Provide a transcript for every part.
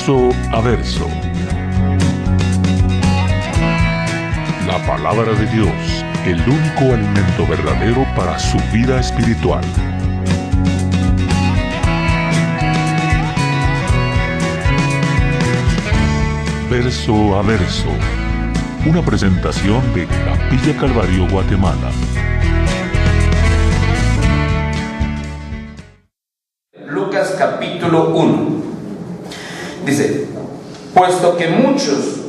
Verso a verso. La palabra de Dios, el único alimento verdadero para su vida espiritual. Verso a verso. Una presentación de Capilla Calvario, Guatemala. Lucas capítulo 1. Dice: puesto que muchos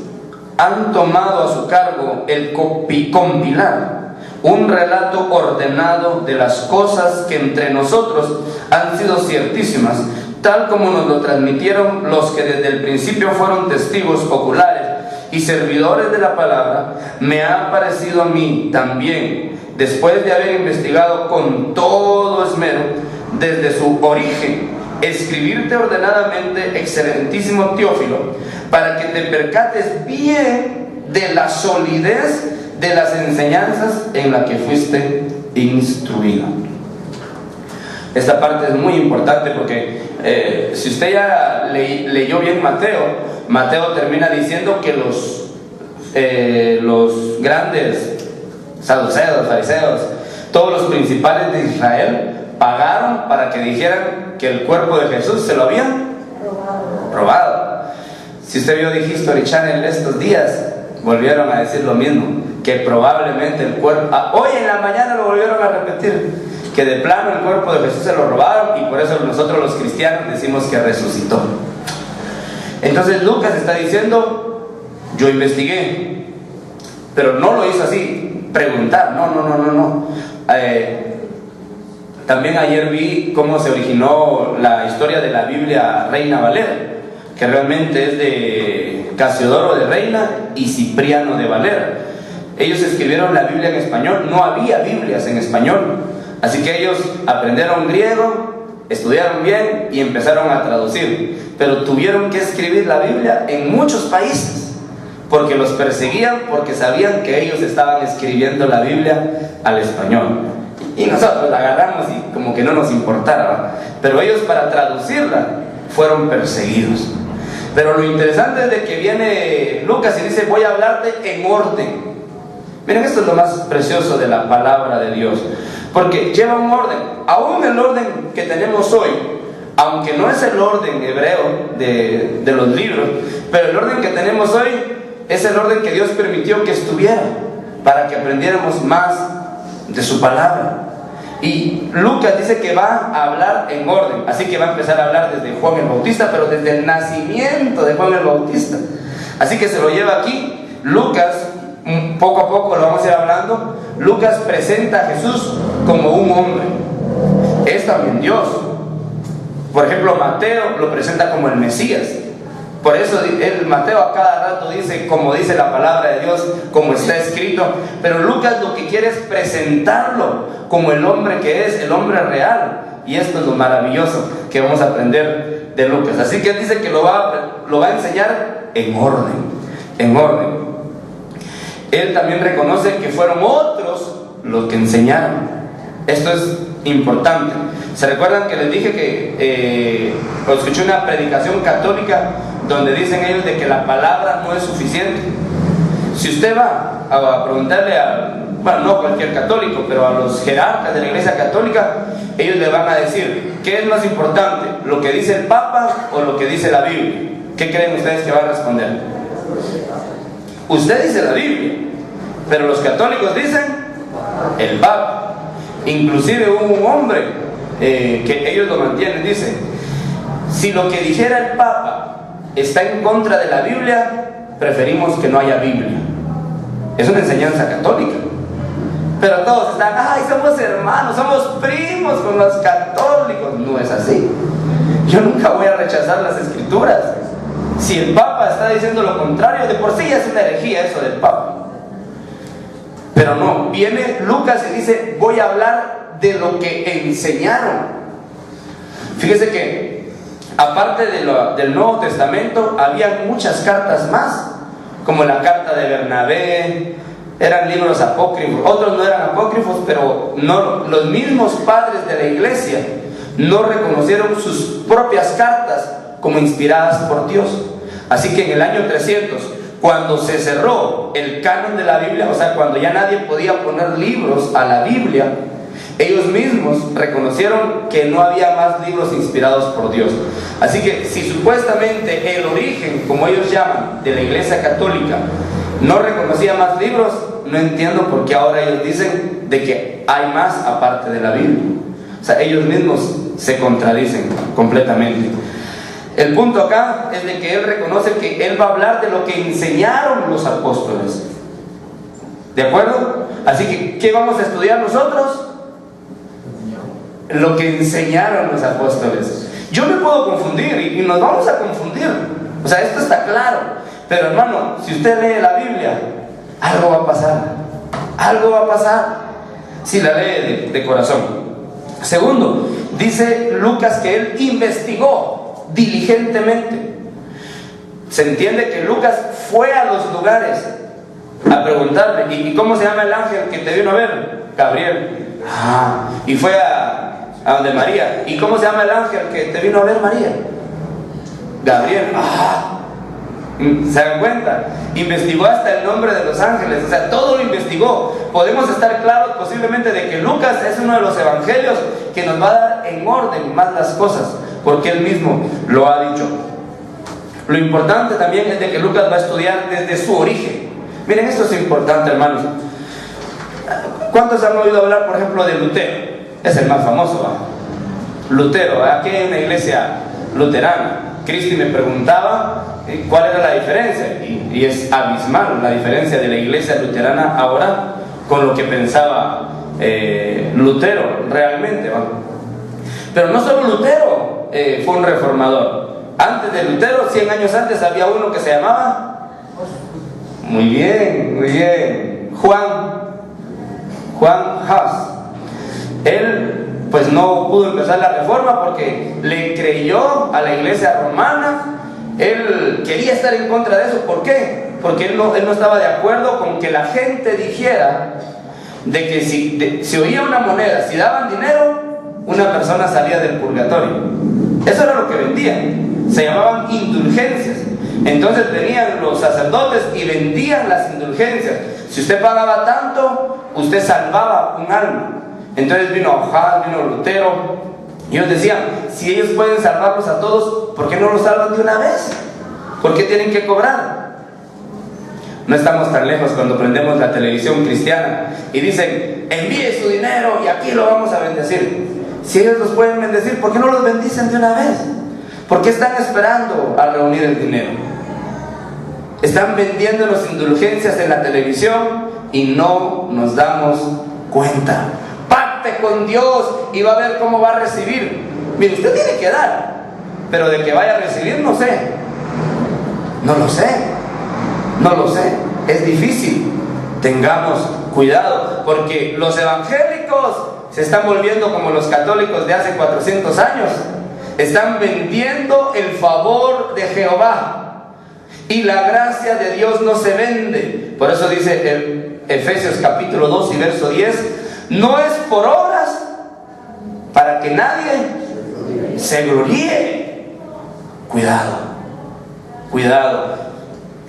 han tomado a su cargo el compilar un relato ordenado de las cosas que entre nosotros han sido ciertísimas, tal como nos lo transmitieron los que desde el principio fueron testigos oculares y servidores de la palabra, me ha parecido a mí también, después de haber investigado con todo esmero desde su origen, escribirte ordenadamente, excelentísimo Teófilo, para que te percates bien de la solidez de las enseñanzas en la que fuiste instruido. Esta parte es muy importante porque si usted ya leyó bien Mateo termina diciendo que los grandes saduceos, fariseos, todos los principales de Israel pagaron para que dijeran que el cuerpo de Jesús se lo habían robado. Si usted vio The History Channel estos días, volvieron a decir lo mismo, que probablemente el cuerpo, hoy en la mañana lo volvieron a repetir, que de plano el cuerpo de Jesús se lo robaron, y por eso nosotros los cristianos decimos que resucitó. Entonces Lucas está diciendo: yo investigué, pero no lo hizo así, preguntar, no. También ayer vi cómo se originó la historia de la Biblia Reina Valera, que realmente es de Casiodoro de Reina y Cipriano de Valera. Ellos escribieron la Biblia en español, no había Biblias en español, así que ellos aprendieron griego, estudiaron bien y empezaron a traducir, pero tuvieron que escribir la Biblia en muchos países, porque los perseguían, porque sabían que ellos estaban escribiendo la Biblia al español. Y nosotros la agarramos y como que no nos importara, ¿va? Pero ellos, para traducirla, fueron perseguidos. Pero lo interesante es de que viene Lucas y dice: voy a hablarte en orden. Miren, esto es lo más precioso de la palabra de Dios, porque lleva un orden. Aún el orden que tenemos hoy, aunque no es el orden hebreo de los libros, pero el orden que tenemos hoy es el orden que Dios permitió que estuviera, para que aprendiéramos más de su palabra. Y Lucas dice que va a hablar en orden, así que va a empezar a hablar desde Juan el Bautista, pero desde el nacimiento de Juan el Bautista. Así que se lo lleva aquí. Lucas, poco a poco lo vamos a ir hablando. Lucas presenta a Jesús como un hombre, es también Dios. Por ejemplo, Mateo lo presenta como el Mesías. Por eso Mateo a cada rato dice, como dice la palabra de Dios, como está escrito. Pero Lucas lo que quiere es presentarlo como el hombre que es, el hombre real. Y esto es lo maravilloso que vamos a aprender de Lucas. Así que él dice que lo va a enseñar en orden. Él también reconoce que fueron otros los que enseñaron. Esto es importante. ¿Se recuerdan que les dije que escuché una predicación católica donde dicen ellos de que la palabra no es suficiente? Si usted va a preguntarle no cualquier católico, pero a los jerarcas de la Iglesia Católica, ellos le van a decir: ¿qué es más importante? ¿Lo que dice el Papa o lo que dice la Biblia? ¿Qué creen ustedes que va a responder? Usted dice la Biblia, pero los católicos dicen el Papa. Inclusive hubo un hombre que ellos lo mantienen, dice: si lo que dijera el Papa está en contra de la Biblia, preferimos que no haya Biblia. Es una enseñanza católica. Pero todos están: ay, somos hermanos, somos primos con los católicos. No es así. Yo nunca voy a rechazar las escrituras. Si el Papa está diciendo lo contrario, de por sí ya es una herejía eso del Papa. Pero no, viene Lucas y dice: voy a hablar de lo que enseñaron. Fíjese que aparte del Nuevo Testamento había muchas cartas más, como la carta de Bernabé. Eran libros apócrifos, otros no eran apócrifos, pero no, los mismos padres de la iglesia no reconocieron sus propias cartas como inspiradas por Dios. Así que en el año 300, cuando se cerró el canon de la Biblia, o sea, cuando ya nadie podía poner libros a la Biblia, ellos mismos reconocieron que no había más libros inspirados por Dios. Así que si supuestamente el origen, como ellos llaman, de la Iglesia Católica no reconocía más libros, no entiendo por qué ahora ellos dicen de que hay más aparte de la Biblia. O sea, ellos mismos se contradicen completamente. El punto acá es de que él reconoce que él va a hablar de lo que enseñaron los apóstoles. ¿De acuerdo? Así que, ¿qué vamos a estudiar nosotros? Lo que enseñaron los apóstoles. Yo me puedo confundir y nos vamos a confundir. O sea, esto está claro. Pero hermano, si usted lee la Biblia, algo va a pasar. Algo va a pasar si la lee de corazón. Segundo, dice Lucas que él investigó diligentemente. Se entiende que Lucas fue a los lugares a preguntarle: ¿y cómo se llama el ángel que te vino a ver? Gabriel. Y fue a donde María. ¿Y cómo se llama el ángel que te vino a ver, María? Gabriel. ¿Se dan cuenta? Investigó hasta el nombre de los ángeles, o sea, todo lo investigó. Podemos estar claros posiblemente de que Lucas es uno de los evangelios que nos va a dar en orden más las cosas, porque él mismo lo ha dicho. Lo importante también es de que Lucas va a estudiar desde su origen. Miren, esto es importante, hermanos. ¿Cuántos han oído hablar, por ejemplo, de Lutero? Es el más famoso, ¿va? Lutero, aquí en la iglesia luterana. Cristi me preguntaba cuál era la diferencia, y es abismal la diferencia de la iglesia luterana ahora con lo que pensaba Lutero realmente, ¿va? Pero no solo Lutero fue un reformador. Antes de Lutero, 100 años antes, había uno que se llamaba, muy bien, Juan Hus. Él pues no pudo empezar la reforma porque le creyó a la iglesia romana. Él quería estar en contra de eso. ¿Por qué? Porque él no estaba de acuerdo con que la gente dijera de que si oía una moneda, si daban dinero, una persona salía del purgatorio. Eso era lo que vendían. Se llamaban indulgencias. Entonces venían los sacerdotes y vendían las indulgencias. Si usted pagaba tanto, usted salvaba un alma. Entonces vino Lutero, y ellos decían: si ellos pueden salvarlos a todos, ¿por qué no los salvan de una vez? ¿Por qué tienen que cobrar? No estamos tan lejos cuando prendemos la televisión cristiana y dicen: envíe su dinero y aquí lo vamos a bendecir. Si ellos los pueden bendecir, ¿por qué no los bendicen de una vez? ¿Por qué están esperando a reunir el dinero? Están vendiendo las indulgencias en la televisión y no nos damos cuenta. Pacte con Dios y va a ver cómo va a recibir. Mire, usted tiene que dar, pero de que vaya a recibir, no sé. No lo sé. Es difícil. Tengamos cuidado, porque los evangélicos se están volviendo como los católicos de hace 400 años. Están vendiendo el favor de Jehová, y la gracia de Dios no se vende. Por eso dice Efesios capítulo 2 y verso 10: no es por obras para que nadie se gloríe. Cuidado.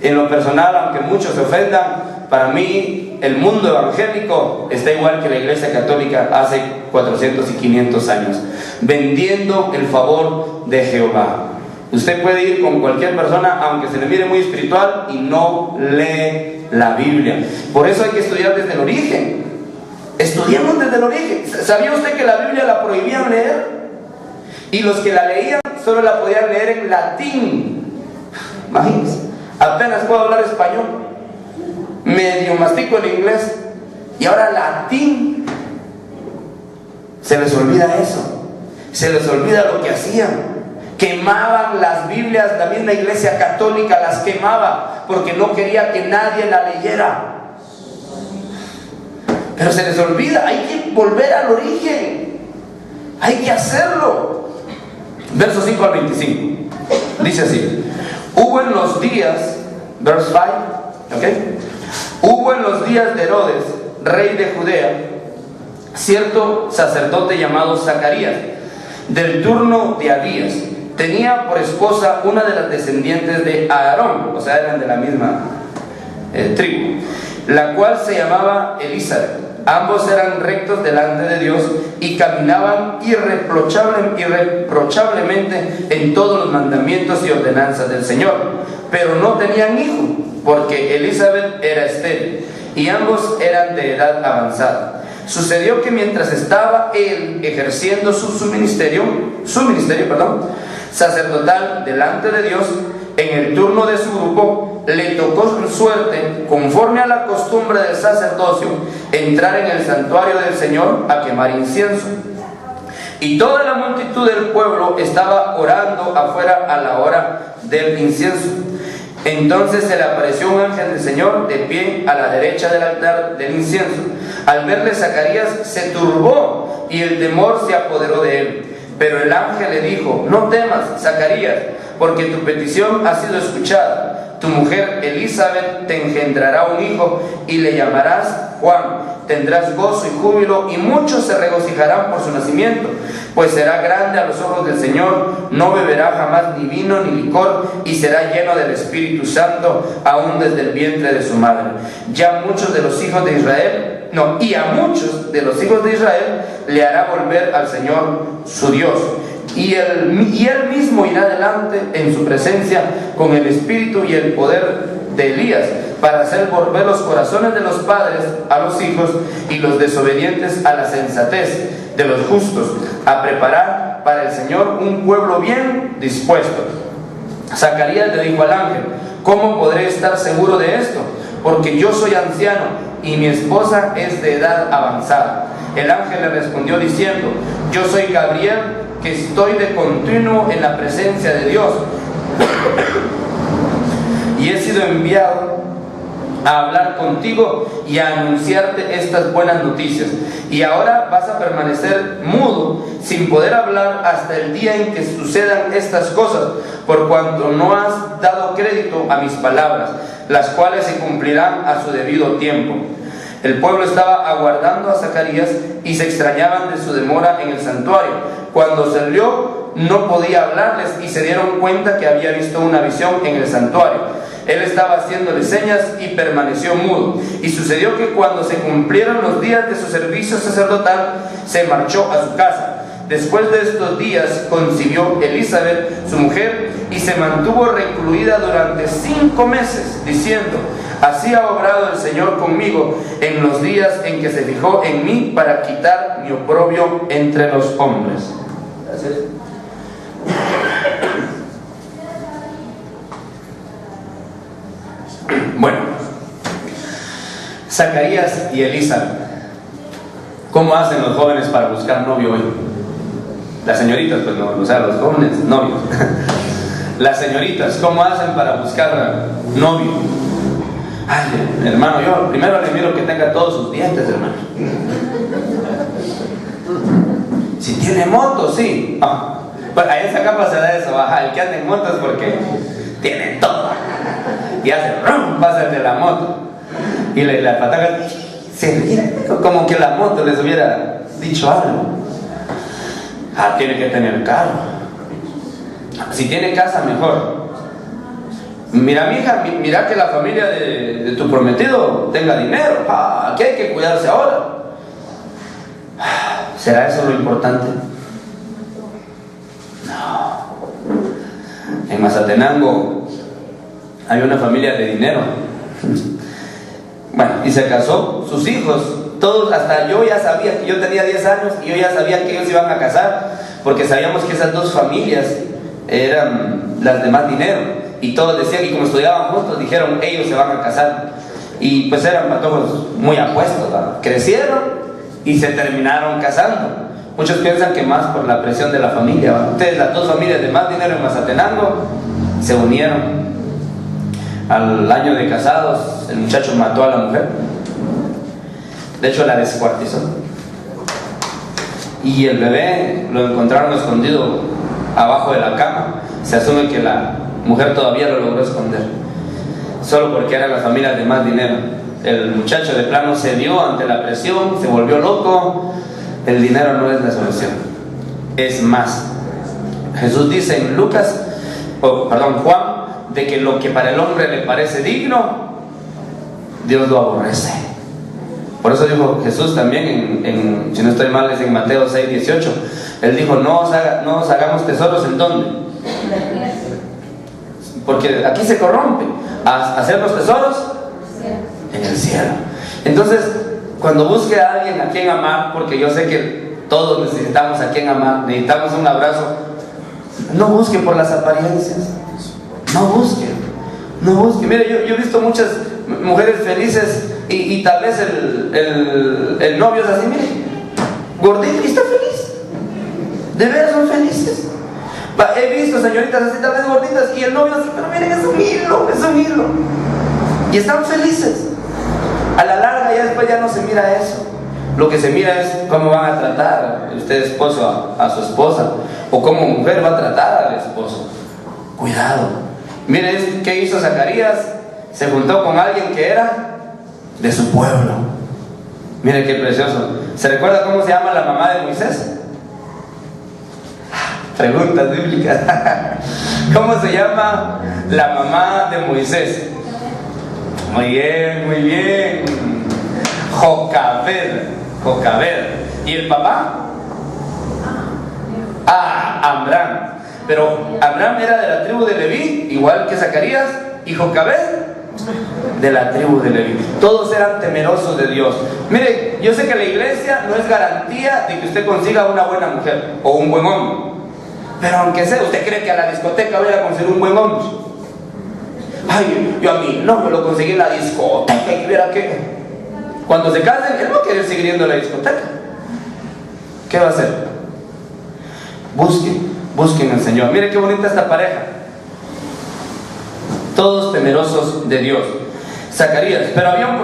En lo personal, aunque muchos se ofendan, para mí el mundo evangélico está igual que la iglesia católica hace 400 y 500 años, vendiendo el favor de Jehová. Usted puede ir con cualquier persona, aunque se le mire muy espiritual, y no lee la Biblia. Por eso hay que estudiar desde el origen. Estudiemos desde el origen. ¿Sabía usted que la Biblia la prohibían leer? Y los que la leían solo la podían leer en latín. Imagínense, apenas puedo hablar español, medio mastico el inglés, y ahora latín. Se les olvida eso. Se les olvida lo que hacían. Quemaban las Biblias. La misma iglesia católica las quemaba porque no quería que nadie la leyera. Pero se les olvida. Hay que volver al origen. Hay que hacerlo. Versos 5 al 25 dice así: hubo en los días, verse 5, hubo en los días de Herodes, rey de Judea, cierto sacerdote llamado Zacarías, del turno de Abías, tenía por esposa una de las descendientes de Aarón, o sea, eran de la misma tribu, la cual se llamaba Elizabeth. Ambos eran rectos delante de Dios y caminaban irreprochablemente en todos los mandamientos y ordenanzas del Señor, pero no tenían hijo, porque Elizabeth era estéril y ambos eran de edad avanzada. Sucedió que mientras estaba él ejerciendo su ministerio sacerdotal delante de Dios, en el turno de su grupo le tocó su suerte, conforme a la costumbre del sacerdocio, entrar en el santuario del Señor a quemar incienso. Y toda la multitud del pueblo estaba orando afuera a la hora del incienso. Entonces se le apareció un ángel del Señor de pie a la derecha del altar del incienso. Al verle, Zacarías se turbó y el temor se apoderó de él. Pero el ángel le dijo: no temas, Zacarías, porque tu petición ha sido escuchada. Tu mujer Elizabeth te engendrará un hijo y le llamarás Juan. Tendrás gozo y júbilo y muchos se regocijarán por su nacimiento, pues será grande a los ojos del Señor. No beberá jamás ni vino ni licor y será lleno del Espíritu Santo aún desde el vientre de su madre. A muchos de los hijos de Israel le hará volver al Señor su Dios. Y él mismo irá adelante en su presencia con el espíritu y el poder de Elías, para hacer volver los corazones de los padres a los hijos y los desobedientes a la sensatez de los justos, a preparar para el Señor un pueblo bien dispuesto. Zacarías le dijo al ángel: ¿cómo podré estar seguro de esto? Porque yo soy anciano y mi esposa es de edad avanzada. El ángel le respondió diciendo: yo soy Gabriel, que estoy de continuo en la presencia de Dios y he sido enviado a hablar contigo y a anunciarte estas buenas noticias. Y ahora vas a permanecer mudo, sin poder hablar, hasta el día en que sucedan estas cosas, por cuanto no has dado crédito a mis palabras, las cuales se cumplirán a su debido tiempo. El pueblo estaba aguardando a Zacarías y se extrañaban de su demora en el santuario. Cuando salió, no podía hablarles y se dieron cuenta que había visto una visión en el santuario. Él estaba haciéndole señas y permaneció mudo. Y sucedió que cuando se cumplieron los días de su servicio sacerdotal, se marchó a su casa. Después de estos días concibió Elizabeth, su mujer, y se mantuvo recluida durante 5 meses, diciendo: así ha obrado el Señor conmigo en los días en que se fijó en mí para quitar mi oprobio entre los hombres. Gracias. Bueno, Zacarías y Elizabeth. ¿Cómo hacen los jóvenes para buscar novio hoy? Las señoritas, pues no, o sea, los jóvenes novios. Las señoritas, ¿cómo hacen para buscar novio? Ay, hermano, yo primero le miro que tenga todos sus dientes, hermano. Si tiene moto, sí. Pues a esa capa se da eso, el que anda en moto es porque tiene todo. Y hace rum, pasa de la moto. Y la pataca se ríe, como que la moto les hubiera dicho algo. Tiene que tener carro. Si tiene casa, mejor. Mira, mija, mira que la familia de tu prometido tenga dinero. Aquí hay que cuidarse ahora. ¿Será eso lo importante? No. En Mazatenango hay una familia de dinero. Bueno, y se casó, sus hijos, todos, hasta yo ya sabía que yo tenía 10 años y yo ya sabía que ellos iban a casar, porque sabíamos que esas dos familias eran las de más dinero, y todos decían, y como estudiaban juntos, dijeron, ellos se van a casar, y pues eran patojos muy apuestos, ¿verdad? Crecieron y se terminaron casando. Muchos piensan que más por la presión de la familia, ¿verdad? Entonces las dos familias de más dinero en Mazatenango se unieron. Al año de casados, el muchacho mató a la mujer. De hecho, la descuartizó. Y el bebé lo encontraron escondido abajo de la cama. Se asume que la mujer todavía lo logró esconder, solo porque eran las familias de más dinero. El muchacho de plano cedió ante la presión, se volvió loco. El dinero no es la solución. Es más, Jesús dice en Juan, de que lo que para el hombre le parece digno, Dios lo aborrece. Por eso dijo Jesús también, si no estoy mal, es en Mateo 6:18. Él dijo, no os hagamos tesoros ¿en dónde? Porque aquí se corrompe. Hacer los tesoros en el cielo. Entonces, cuando busque a alguien a quien amar, porque yo sé que todos necesitamos a quien amar, necesitamos un abrazo, no busque por las apariencias. No busque. Mire, yo he visto muchas mujeres felices y tal vez el novio es así, mire, gordito y está feliz. De veras son felices. He visto señoritas así tal vez gorditas y el novio así, pero miren, es un hilo. Y están felices. A la larga ya después ya no se mira eso. Lo que se mira es cómo van a tratar usted esposo a su esposa, o cómo mujer va a tratar al esposo. Cuidado. Miren qué hizo Zacarías. Se juntó con alguien que era de su pueblo. Miren qué precioso. ¿Se recuerda cómo se llama la mamá de Moisés? Preguntas bíblicas. ¿Cómo se llama la mamá de Moisés? Muy bien. Jocabed. ¿Y el papá? Amram. Pero Amram era de la tribu de Leví, igual que Zacarías, y Jocabed de la tribu de Leví. Todos eran temerosos de Dios. Mire, yo sé que la iglesia no es garantía de que usted consiga una buena mujer o un buen hombre. Pero aunque sea, ¿usted cree que a la discoteca voy a conseguir un buen hombre? Ay, yo a mí no me lo conseguí en la discoteca y viera que cuando se casen, él va a querer seguir yendo a la discoteca. ¿Qué va a hacer? Busquen al Señor. Mire qué bonita esta pareja. Todos temerosos de Dios. Zacarías, pero había un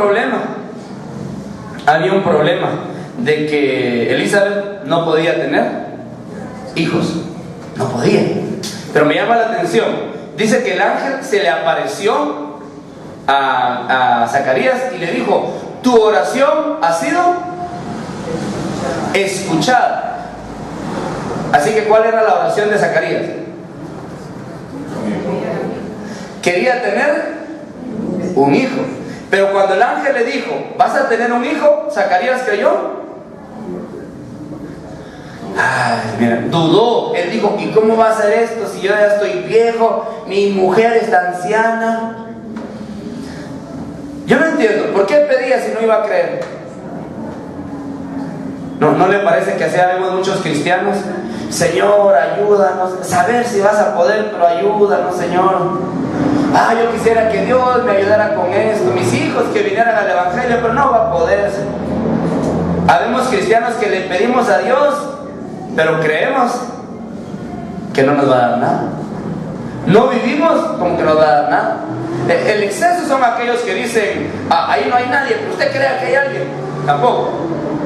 problema. De que Elizabeth no podía tener hijos. No podía. Pero me llama la atención. Dice que el ángel se le apareció a Zacarías y le dijo: tu oración ha sido escuchada. Así que, ¿cuál era la oración de Zacarías? Quería tener un hijo. Pero cuando el ángel le dijo: vas a tener un hijo, Zacarías creyó. Mira, dudó. Él dijo: ¿y cómo va a ser esto si yo ya estoy viejo? Mi mujer está anciana. Yo no entiendo, ¿por qué pedía si no iba a creer? ¿No le parece que así habemos muchos cristianos? Señor, ayúdanos, saber si vas a poder, pero ayúdanos, Señor. Yo quisiera que Dios me ayudara con esto, mis hijos que vinieran al evangelio, pero no va a poder. Habemos cristianos que le pedimos a Dios, pero creemos que no nos va a dar nada. No vivimos como que nos va a dar nada. El exceso son aquellos que dicen: ahí no hay nadie, pero usted crea que hay alguien. Tampoco.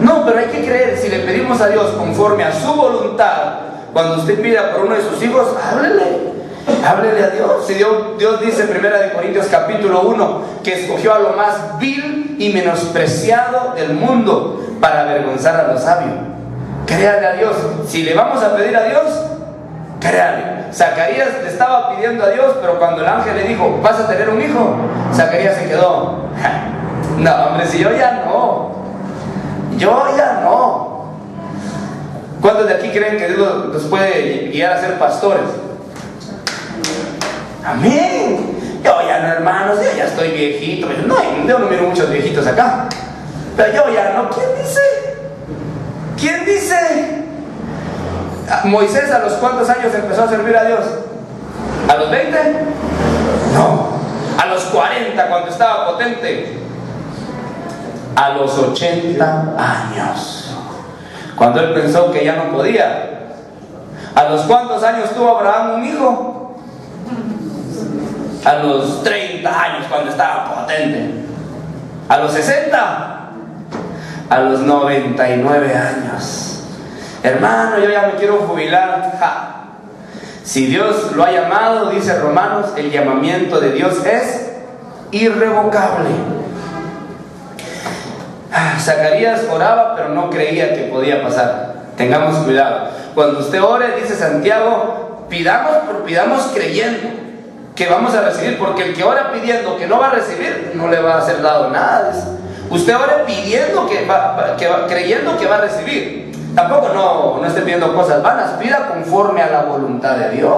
No, pero hay que creer. Si le pedimos a Dios conforme a su voluntad, cuando usted pida por uno de sus hijos, háblele a Dios. Si Dios dice en 1 Corintios capítulo 1 que escogió a lo más vil y menospreciado del mundo para avergonzar a los sabios. Créale a Dios. Si le vamos a pedir a Dios, créale. Zacarías le estaba pidiendo a Dios, pero cuando el ángel le dijo: vas a tener un hijo, Zacarías se quedó: no, hombre, si yo ya no. ¿Cuántos de aquí creen que Dios nos puede guiar a ser pastores? Amén. Yo ya no, hermanos, yo ya estoy viejito. No, yo no miro muchos viejitos acá, pero yo ya no. ¿Quién dice? Moisés, ¿a los cuántos años empezó a servir a Dios? ¿A los 20? No. ¿A los 40 cuando estaba potente? A los 80 años, cuando él pensó que ya no podía. ¿A los cuántos años tuvo Abraham un hijo? A los 30 años cuando estaba potente. ¿A los 60? A los 99 años. Hermano, yo ya me quiero jubilar. Si Dios lo ha llamado, dice Romanos, el llamamiento de Dios es irrevocable. Zacarías oraba, pero no creía que podía pasar. Tengamos cuidado. Cuando usted ore, dice Santiago, pidamos creyendo que vamos a recibir, porque el que ora pidiendo que no va a recibir, no le va a ser dado nada. Usted ora pidiendo creyendo que va a recibir. Tampoco no esté pidiendo cosas vanas, pida conforme a la voluntad de Dios.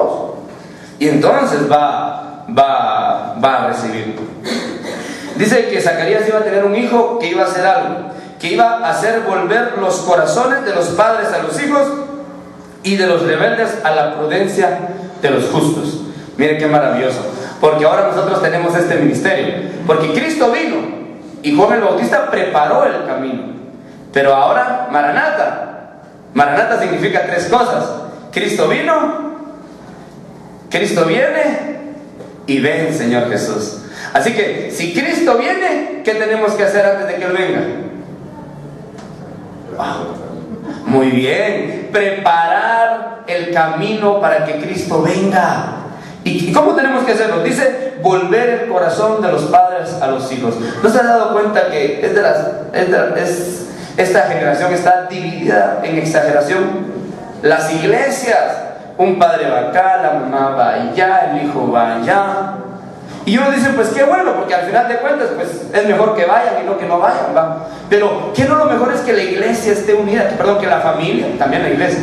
Y entonces va a recibir. Dice que Zacarías iba a tener un hijo que iba a hacer algo, que iba a hacer volver los corazones de los padres a los hijos y de los rebeldes a la prudencia de los justos. Miren qué maravilloso, porque ahora nosotros tenemos este ministerio, porque Cristo vino y Juan el Bautista preparó el camino, pero ahora Maranata significa tres cosas: Cristo vino, Cristo viene y ven, Señor Jesús. Así que si Cristo viene, ¿qué tenemos que hacer antes de que Él venga? Muy bien, preparar el camino para que Cristo venga. ¿Y cómo tenemos que hacerlo? Dice, volver el corazón de los padres a los hijos. ¿No se ha dado cuenta que esta generación está dividida en exageración? Las iglesias, un padre va acá, la mamá va allá, el hijo va allá. Y uno dice, pues qué bueno, porque al final de cuentas, pues es mejor que vayan y no que no vayan, ¿va? Pero ¿qué no lo mejor es que la iglesia esté unida? Que la familia, también la iglesia,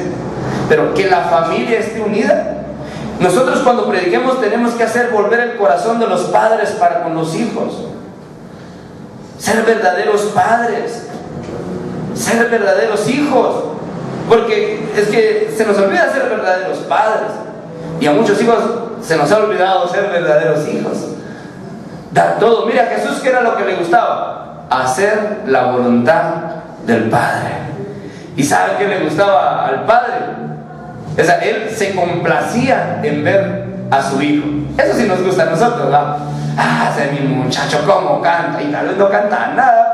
pero que la familia esté unida. Nosotros cuando prediquemos tenemos que hacer volver el corazón de los padres para con los hijos. Ser verdaderos padres, ser verdaderos hijos, porque es que se nos olvida ser verdaderos padres, y a muchos hijos se nos ha olvidado ser verdaderos hijos. Dar todo. Mira, Jesús, ¿qué era lo que le gustaba? Hacer la voluntad del Padre. ¿Y sabe qué le gustaba al Padre? O sea, Él se complacía en ver a su hijo. Eso sí nos gusta a nosotros, ¿no? Ese mi muchacho cómo canta. Y tal vez no canta nada,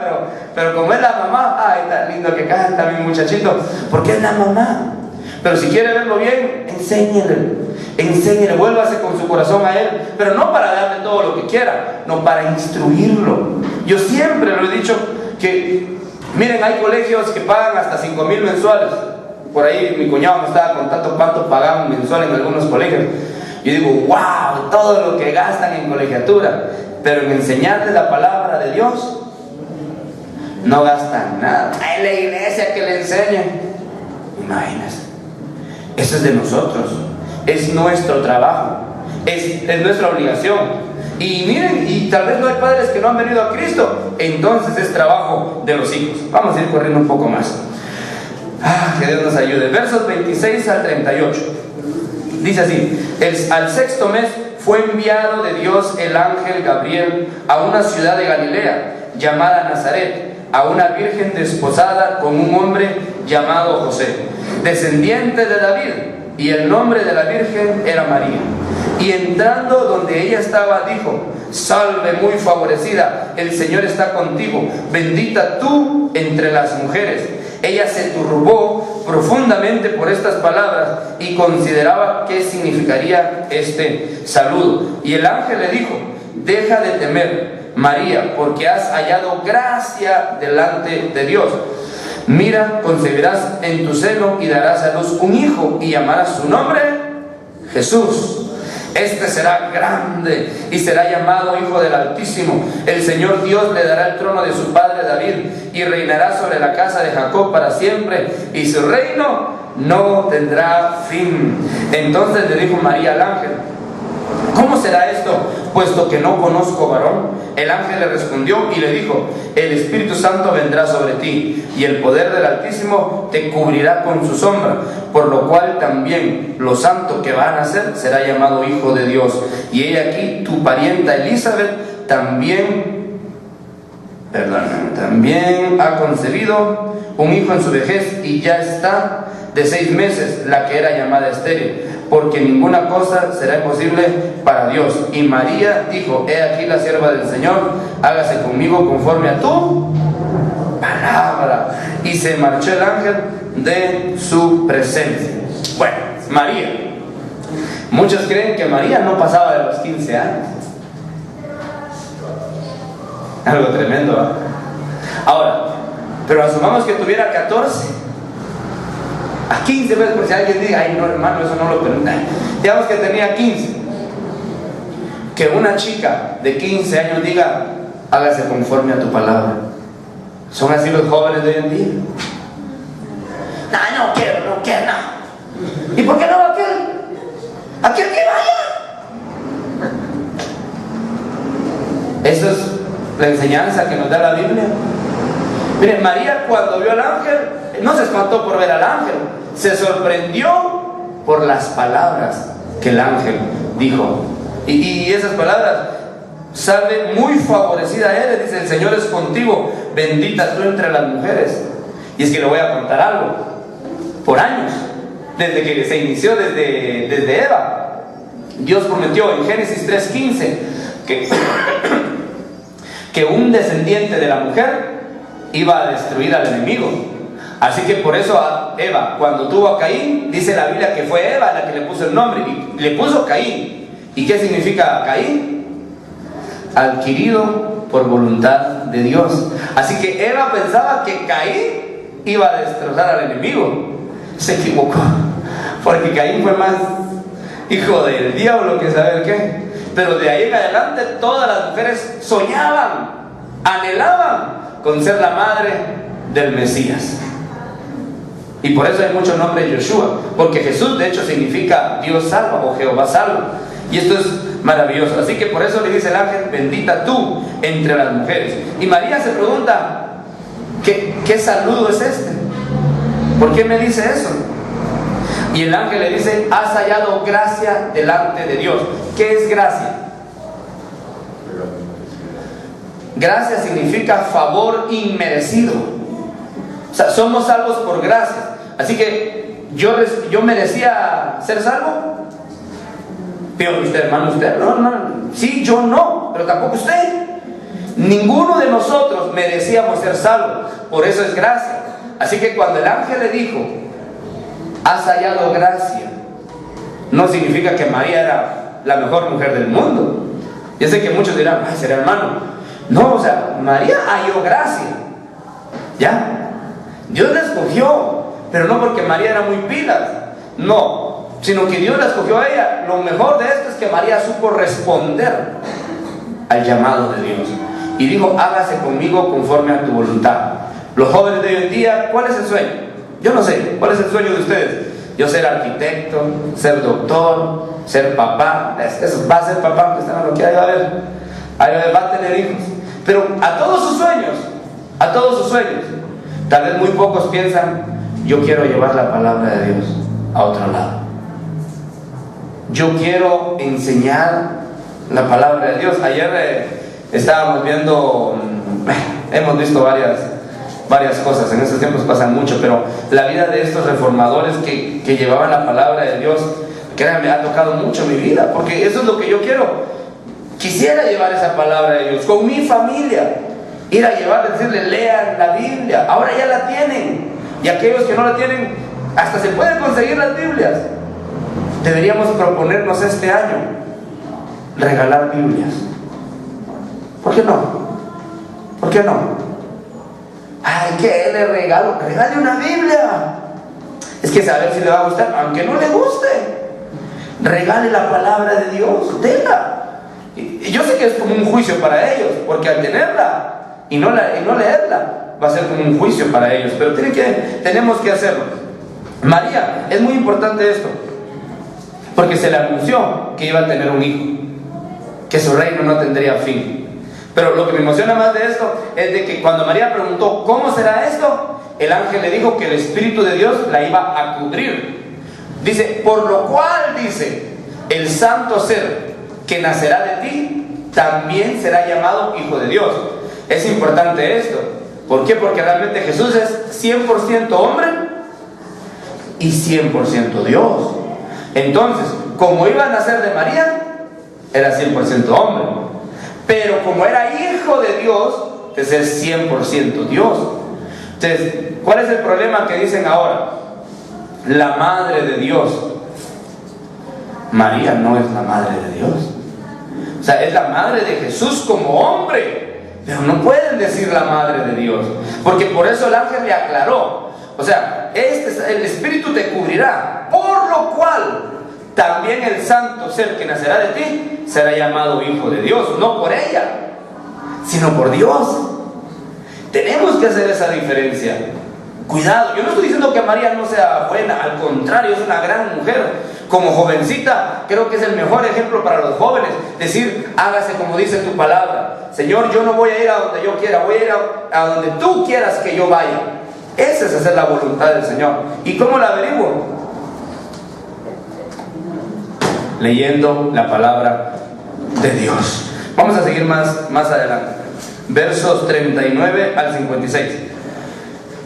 pero como es la mamá, ay, tan lindo que canta mi muchachito, porque es la mamá. Pero si quiere verlo bien, enséñele, vuélvase con su corazón a Él, pero no para darle todo lo que quiera, no, para instruirlo. Yo siempre lo he dicho que, miren, hay colegios que pagan hasta 5,000 mensuales. Por ahí mi cuñado me estaba contando cuánto pagaban mensual en algunos colegios. Yo digo, wow, todo lo que gastan en colegiatura, pero en enseñarles la palabra de Dios no gastan nada. Hay la iglesia que le enseña. Imagínense, eso es de nosotros, es nuestro trabajo, es nuestra obligación. Y miren, y tal vez no hay padres que no han venido a Cristo, entonces es trabajo de los hijos. Vamos a ir corriendo un poco más. Que Dios nos ayude. Versos 26 al 38. Dice así: al sexto mes fue enviado de Dios el ángel Gabriel a una ciudad de Galilea llamada Nazaret, a una virgen desposada con un hombre llamado José, descendiente de David, y el nombre de la virgen era María. Y entrando donde ella estaba, dijo: salve muy favorecida, el Señor está contigo, bendita tú entre las mujeres. Ella se turbó profundamente por estas palabras y consideraba qué significaría este saludo. Y el ángel le dijo: deja de temer, María, porque has hallado gracia delante de Dios. Mira, concebirás en tu seno y darás a luz un hijo, y llamarás su nombre Jesús. Este será grande y será llamado Hijo del Altísimo. El Señor Dios le dará el trono de su padre David, y reinará sobre la casa de Jacob para siempre, y su reino no tendrá fin. Entonces le dijo María al ángel: ¿cómo será esto, puesto que no conozco varón? El ángel le respondió y le dijo: el Espíritu Santo vendrá sobre ti, y el poder del Altísimo te cubrirá con su sombra, por lo cual también lo santo que va a nacer será llamado Hijo de Dios. Y he aquí, tu parienta Elizabeth también ha concebido un hijo en su vejez, y ya está de 6 meses la que era llamada estéril, porque ninguna cosa será imposible para Dios. Y María dijo: he aquí la sierva del Señor, hágase conmigo conforme a tu palabra. Y se marchó el ángel de su presencia. Bueno, María. Muchos creen que María no pasaba de los 15 años. Algo tremendo, ¿eh? Ahora, pero asumamos que tuviera 14. A 15 veces, por si alguien diga, ay no hermano, eso no lo permite. Digamos que tenía 15. Que una chica de 15 años diga, hágase conforme a tu palabra. ¿Son así los jóvenes de hoy en día? No quiero, no. ¿Y por qué no va a querer? ¿A qué vaya? Eso es la enseñanza que nos da la Biblia. Miren, María cuando vio al ángel, no se espantó por ver al ángel, se sorprendió por las palabras que el ángel dijo. Y esas palabras, sale muy favorecida a él. Dice, el Señor es contigo, bendita tú entre las mujeres. Y es que le voy a contar algo. Por años, desde que se inició, desde Eva, Dios prometió en Génesis 3:15 que un descendiente de la mujer iba a destruir al enemigo. Así que por eso a Eva, cuando tuvo a Caín, dice la Biblia que fue Eva la que le puso el nombre, y le puso Caín. ¿Y qué significa Caín? Adquirido por voluntad de Dios. Así que Eva pensaba que Caín iba a destrozar al enemigo. Se equivocó, porque Caín fue más hijo del diablo que saber qué. Pero de ahí en adelante todas las mujeres soñaban, anhelaban con ser la madre del Mesías. Y por eso hay mucho nombre de Yoshua, porque Jesús de hecho significa Dios salva o Jehová salva. Y esto es maravilloso. Así que por eso le dice el ángel, bendita tú entre las mujeres. Y María se pregunta, ¿qué saludo es este? ¿Por qué me dice eso? Y el ángel le dice, has hallado gracia delante de Dios. ¿Qué es gracia? Gracia significa favor inmerecido. O sea, somos salvos por gracia. Así que yo merecía ser salvo. Pero usted, hermano, usted, no. Sí, yo no, pero tampoco usted. Ninguno de nosotros merecíamos ser salvos. Por eso es gracia. Así que cuando el ángel le dijo, has hallado gracia, no significa que María era la mejor mujer del mundo. Yo sé que muchos dirán, ay, será hermano. No, o sea, María halló gracia. ¿Ya? Dios la escogió, pero no porque María era muy pilas. No, sino que Dios la escogió a ella. Lo mejor de esto es que María supo responder al llamado de Dios. Y dijo, hágase conmigo conforme a tu voluntad. Los jóvenes de hoy en día, ¿cuál es el sueño? Yo no sé, ¿cuál es el sueño de ustedes? Yo ser arquitecto, ser doctor, ser papá. Eso va a ser papá, que está lo que ahí va a ver. Ahí va a tener hijos. Pero a todos sus sueños, tal vez muy pocos piensan, yo quiero llevar la palabra de Dios a otro lado. Yo quiero enseñar la palabra de Dios. Ayer estábamos viendo, hemos visto varias cosas, en estos tiempos pasan mucho, pero la vida de estos reformadores que llevaban la palabra de Dios, créanme, ha tocado mucho mi vida, porque eso es lo que yo quiero. Quisiera llevar esa palabra de Dios con mi familia, ir a llevar, decirle, lean la Biblia. Ahora ya la tienen, y aquellos que no la tienen, hasta se pueden conseguir las Biblias. Deberíamos proponernos este año regalar Biblias. ¿Por qué no? ¿Por qué no? Ay, ¿qué le regalo? Regale una Biblia. Es que saber si le va a gustar, aunque no le guste. Regale la palabra de Dios, déla. Y yo sé que es como un juicio para ellos, porque al tenerla y no leerla, va a ser como un juicio para ellos. Pero tenemos que hacerlo. María, es muy importante esto, porque se le anunció que iba a tener un hijo, que su reino no tendría fin. Pero lo que me emociona más de esto es de que cuando María preguntó ¿cómo será esto?, el ángel le dijo que el Espíritu de Dios la iba a cubrir. Dice, por lo cual, dice, el santo ser que nacerá de ti también será llamado Hijo de Dios. Es importante esto. ¿Por qué? Porque realmente Jesús es 100% hombre y 100% Dios. Entonces, como iba a nacer de María, era 100% hombre. Pero como era hijo de Dios, entonces es 100% Dios. Entonces, ¿cuál es el problema que dicen ahora? La madre de Dios. María no es la madre de Dios. O sea, es la madre de Jesús como hombre, pero no pueden decir la madre de Dios, porque por eso el ángel le aclaró. O sea, el Espíritu te cubrirá, por lo cual también el santo ser que nacerá de ti será llamado hijo de Dios, no por ella, sino por Dios. Tenemos que hacer esa diferencia. Cuidado, yo no estoy diciendo que María no sea buena, al contrario, es una gran mujer. Como jovencita, creo que es el mejor ejemplo para los jóvenes. Decir, hágase como dice tu palabra. Señor, yo no voy a ir a donde yo quiera, voy a ir a donde tú quieras que yo vaya. Esa es hacer la voluntad del Señor. ¿Y cómo la averiguo? Leyendo la palabra de Dios. Vamos a seguir más adelante. Versos 39 al 56.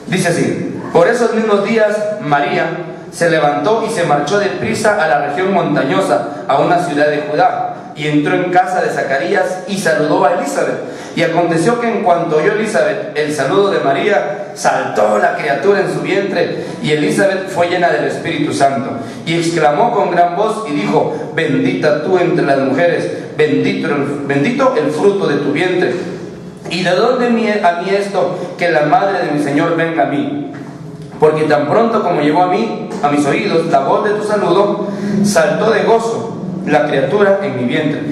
Dice así: por esos mismos días María se levantó y se marchó deprisa a la región montañosa, a una ciudad de Judá, y entró en casa de Zacarías y saludó a Elizabeth. Y aconteció que en cuanto oyó Elizabeth el saludo de María, saltó la criatura en su vientre, y Elizabeth fue llena del Espíritu Santo, y exclamó con gran voz y dijo: bendita tú entre las mujeres, bendito el fruto de tu vientre. ¿Y de dónde a mí esto, que la madre de mi Señor venga a mí? Porque tan pronto como llegó a mis oídos, la voz de tu saludo, saltó de gozo la criatura en mi vientre.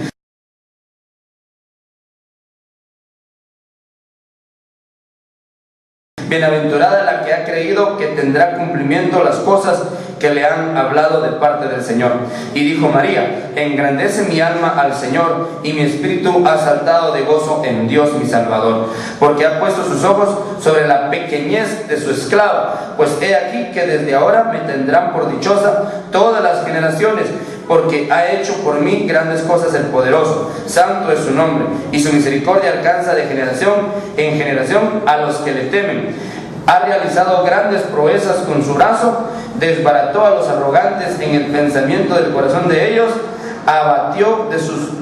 Bienaventurada la que ha creído que tendrá cumplimiento las cosas que le han hablado de parte del Señor. Y dijo María: engrandece mi alma al Señor, y mi espíritu ha saltado de gozo en Dios mi Salvador, porque ha puesto sus ojos sobre la pequeñez de su esclava. Pues he aquí que desde ahora me tendrán por dichosa todas las generaciones, porque ha hecho por mí grandes cosas el poderoso. Santo es su nombre, y su misericordia alcanza de generación en generación a los que le temen. Ha realizado grandes proezas con su brazo, desbarató a los arrogantes en el pensamiento del corazón de ellos, abatió de sus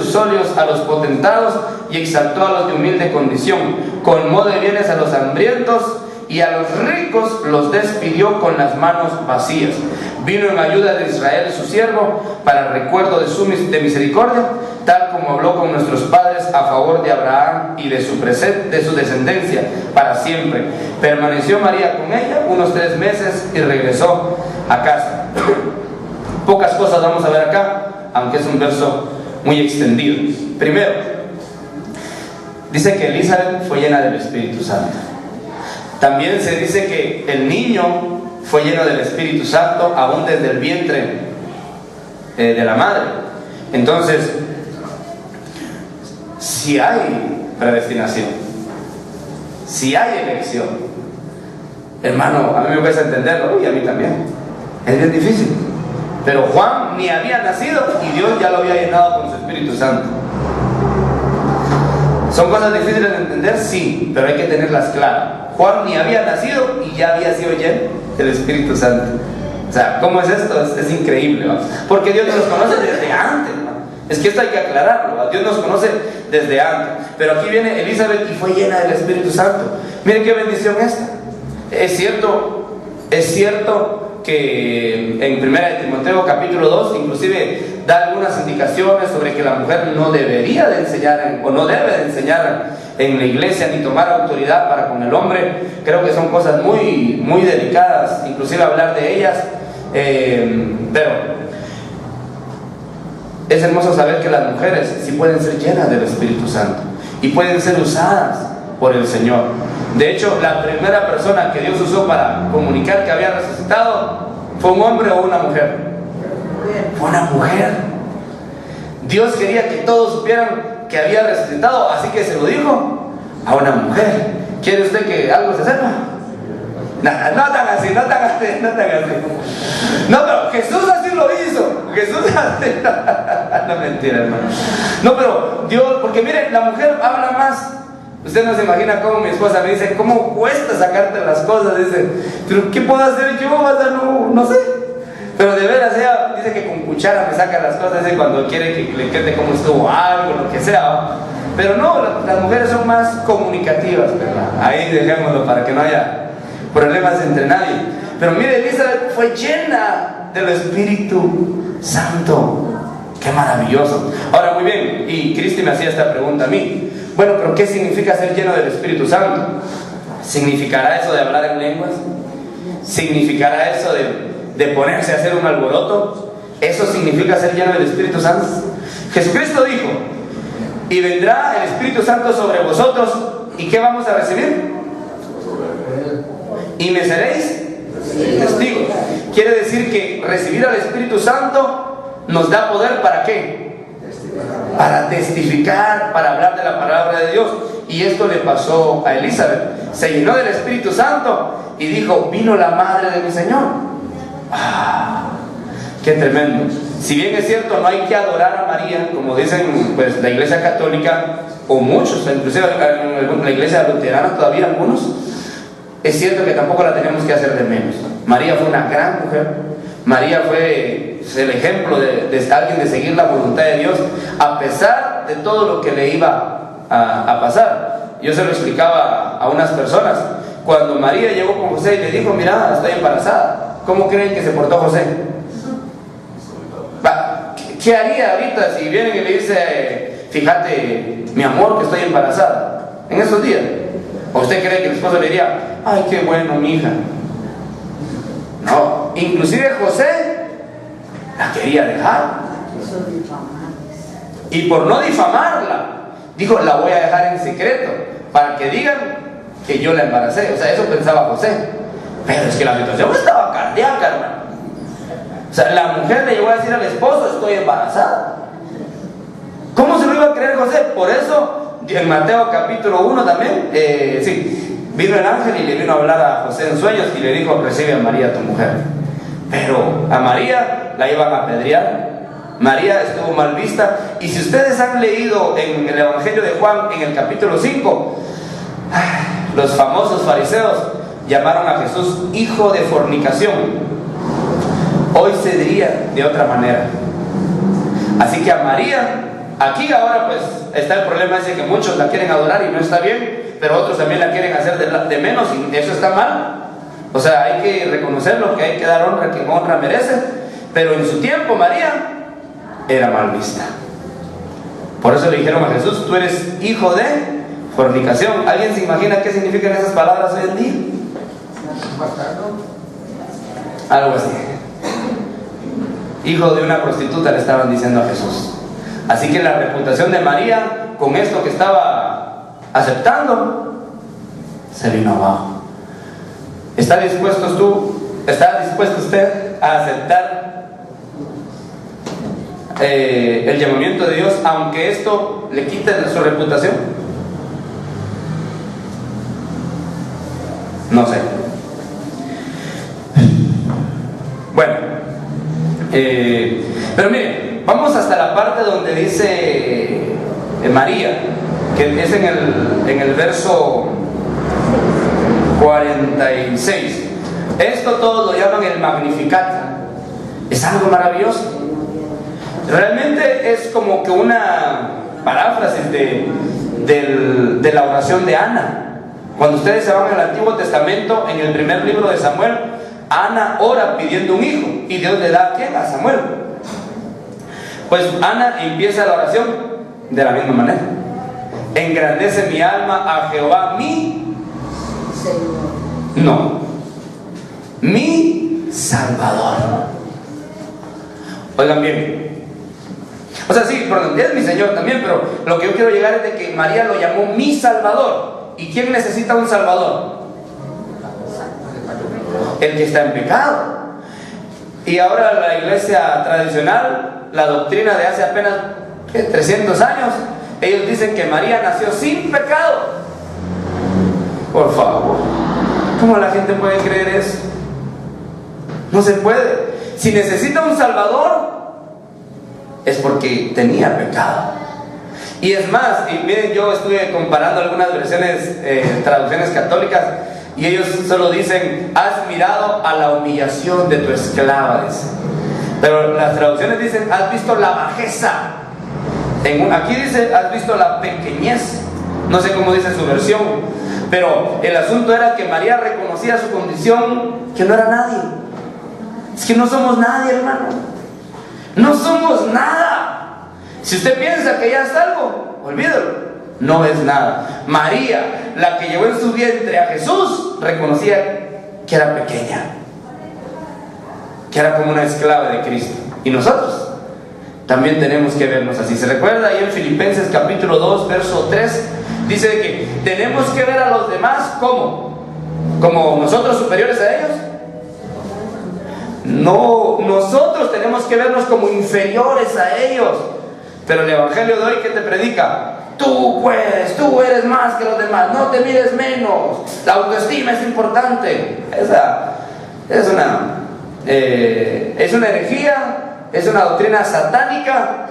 solios a los potentados, y exaltó a los de humilde condición. Colmó de bienes a los hambrientos, y a los ricos los despidió con las manos vacías. Vino en ayuda de Israel su siervo, para recuerdo de misericordia, tal como habló con nuestros padres a favor de Abraham y de su descendencia para siempre. Permaneció María con ella unos 3 meses y regresó a casa. Pocas cosas vamos a ver acá, aunque es un verso muy extendido. Primero, dice que Elizabeth fue llena del Espíritu Santo. También se dice que el niño fue lleno del Espíritu Santo aún desde el vientre de la madre. Entonces, si hay predestinación, si hay elección, hermano, a mí me cuesta entenderlo, y a mí también, es bien difícil. Pero Juan ni había nacido y Dios ya lo había llenado con su Espíritu Santo. ¿Son cosas difíciles de entender? Sí, pero hay que tenerlas claras. Juan ni había nacido y ya había sido lleno del Espíritu Santo. O sea, ¿cómo es esto? Es increíble, ¿no? Porque Dios nos conoce desde antes, ¿no? Es que esto hay que aclararlo, ¿no? Dios nos conoce desde antes. Pero aquí viene Elizabeth y fue llena del Espíritu Santo. Miren qué bendición esta. Es cierto que en 1 Timoteo capítulo 2 inclusive da algunas indicaciones sobre que la mujer no debería de enseñar o no debe de enseñar en la iglesia ni tomar autoridad para con el hombre. Creo que son cosas muy, muy delicadas, inclusive hablar de ellas, pero es hermoso saber que las mujeres sí pueden ser llenas del Espíritu Santo y pueden ser usadas por el Señor. De hecho, la primera persona que Dios usó para comunicar que había resucitado fue un hombre o una mujer. Fue una mujer. Dios quería que todos supieran que había resucitado, así que se lo dijo a una mujer. ¿Quiere usted que algo se sepa? No tan así. No, pero Jesús así lo hizo. Jesús así. No, mentira, hermano. No, pero Dios, porque miren, la mujer habla más. Usted no se imagina cómo mi esposa me dice: ¿cómo cuesta sacarte las cosas? Dice: ¿pero qué puedo hacer yo? No sé. Pero de veras ella dice que con cuchara me saca las cosas, dice, cuando quiere que le cuente cómo estuvo algo, lo que sea. Pero no, las mujeres son más comunicativas, ¿verdad? Ahí dejémoslo para que no haya problemas entre nadie. Pero mire, Elizabeth fue llena del Espíritu Santo. ¡Qué maravilloso! Ahora, muy bien, y Cristi me hacía esta pregunta a mí. Bueno, pero ¿qué significa ser lleno del Espíritu Santo? ¿Significará eso de hablar en lenguas? ¿Significará eso de ponerse a hacer un alboroto? ¿Eso significa ser lleno del Espíritu Santo? Jesucristo dijo: y vendrá el Espíritu Santo sobre vosotros, ¿y qué vamos a recibir? Y me seréis testigos. Quiere decir que recibir al Espíritu Santo nos da poder, ¿para qué? Para testificar, para hablar de la palabra de Dios. Y esto le pasó a Elizabeth. Se llenó del Espíritu Santo y dijo: vino la madre de mi Señor. ¡Qué tremendo! Si bien es cierto, no hay que adorar a María, como dicen pues la Iglesia Católica, o muchos, inclusive en la Iglesia Luterana todavía algunos, es cierto que tampoco la tenemos que hacer de menos. María fue una gran mujer. María fue el ejemplo de alguien de seguir la voluntad de Dios, a pesar de todo lo que le iba a pasar. Yo se lo explicaba a unas personas. Cuando María llegó con José y le dijo: mira, estoy embarazada, ¿cómo creen que se portó José? ¿Qué haría ahorita si vienen y le dice: fíjate, mi amor, que estoy embarazada? En esos días, ¿o usted cree que el esposo le diría: ay, qué bueno, mi hija? No, inclusive José la quería dejar, y por no difamarla dijo: la voy a dejar en secreto para que digan que yo la embaracé. O sea, eso pensaba José. Pero es que la situación estaba cardíaca, hermano. O sea, la mujer le llegó a decir al esposo: estoy embarazada. ¿Cómo se lo iba a creer José? Por eso en Mateo capítulo 1 también, vino el ángel y le vino a hablar a José en sueños y le dijo: recibe a María, tu mujer. Pero a María la iban a apedrear. María estuvo mal vista. Y si ustedes han leído en el Evangelio de Juan, en el capítulo 5, los famosos fariseos llamaron a Jesús hijo de fornicación. Hoy se diría de otra manera. Así que a María, aquí ahora pues está el problema ese, que muchos la quieren adorar y no está bien, pero otros también la quieren hacer de menos, y eso está mal. O sea, hay que reconocerlo, que hay que dar honra a quien honra merece. Pero en su tiempo María era mal vista. Por eso le dijeron a Jesús: tú eres hijo de fornicación. ¿Alguien se imagina qué significan esas palabras hoy en día? Algo así. Hijo de una prostituta, le estaban diciendo a Jesús. Así que la reputación de María, con esto que estaba aceptando, se vino abajo. ¿Está dispuesto usted a aceptar el llamamiento de Dios, aunque esto le quite su reputación? No sé. Bueno, pero miren, vamos hasta la parte donde dice María, que es en el verso 46. Esto todos lo llaman el Magnificat. Es algo maravilloso. Realmente es como que una paráfrasis de la oración de Ana. Cuando ustedes se van al Antiguo Testamento, en el primer libro de Samuel, Ana ora pidiendo un hijo, y Dios le da ¿a quién? A Samuel. Pues Ana empieza la oración de la misma manera: engrandece mi alma a Jehová mi Señor. No, mi Salvador. Oigan bien. O sea, sí, perdón, es mi Señor también, pero lo que yo quiero llegar es de que María lo llamó mi Salvador. ¿Y quién necesita un Salvador? El que está en pecado. Y ahora la iglesia tradicional, la doctrina de hace apenas 300 años, ellos dicen que María nació sin pecado. Por favor, ¿cómo la gente puede creer eso? No se puede. Si necesita un Salvador, es porque tenía pecado. Y es más, y miren, yo estuve comparando algunas versiones, traducciones católicas, y ellos solo dicen: has mirado a la humillación de tu esclava, dice. Pero las traducciones dicen: has visto la bajeza. Aquí dice: has visto la pequeñez. No sé cómo dice su versión, pero el asunto era que María reconocía su condición, que no era nadie. Es que no somos nadie, hermano. No somos nada. Si usted piensa que ya es algo, olvídalo, no es nada. María, la que llevó en su vientre a Jesús, reconocía que era pequeña, que era como una esclava de Cristo. Y nosotros también tenemos que vernos así. ¿Se recuerda ahí en Filipenses capítulo 2, verso 3? Dice que tenemos que ver a los demás como nosotros superiores a ellos. No, nosotros tenemos que vernos como inferiores a ellos. Pero el evangelio de hoy, ¿qué te predica? Tú puedes, tú eres más que los demás, no te mires menos, la autoestima es importante. Esa es una herejía, es una doctrina satánica.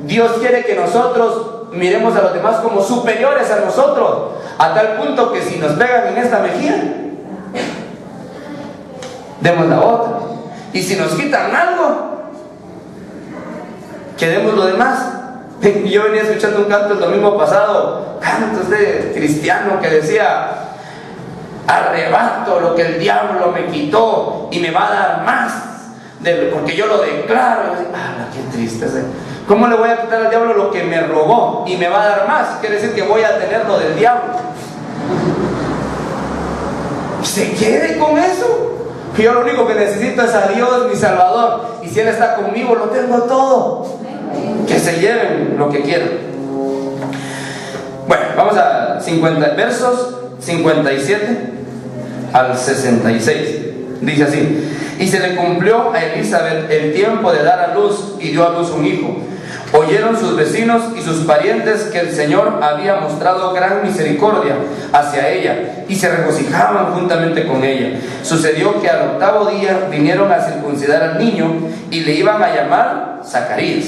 Dios quiere que nosotros miremos a los demás como superiores a nosotros, a tal punto que si nos pegan en esta mejilla, demos la otra. Y si nos quitan algo, que demos lo demás. Yo venía escuchando un canto el domingo pasado, cantos de cristiano, que decía: arrebato lo que el diablo me quitó y me va a dar más, porque yo lo declaro. Qué triste. ¿Cómo le voy a quitar al diablo lo que me robó y me va a dar más? Quiere decir que voy a tener lo del diablo. Se quede con eso. Yo lo único que necesito es a Dios, mi Salvador, y si Él está conmigo, lo tengo todo. Que se lleven lo que quieran. Bueno, vamos a versos 57 al 66. Dice así: y se le cumplió a Elizabeth el tiempo de dar a luz, y dio a luz un hijo. Oyeron sus vecinos y sus parientes que el Señor había mostrado gran misericordia hacia ella, y se regocijaban juntamente con ella. Sucedió que al 8º día vinieron a circuncidar al niño, y le iban a llamar Zacarías,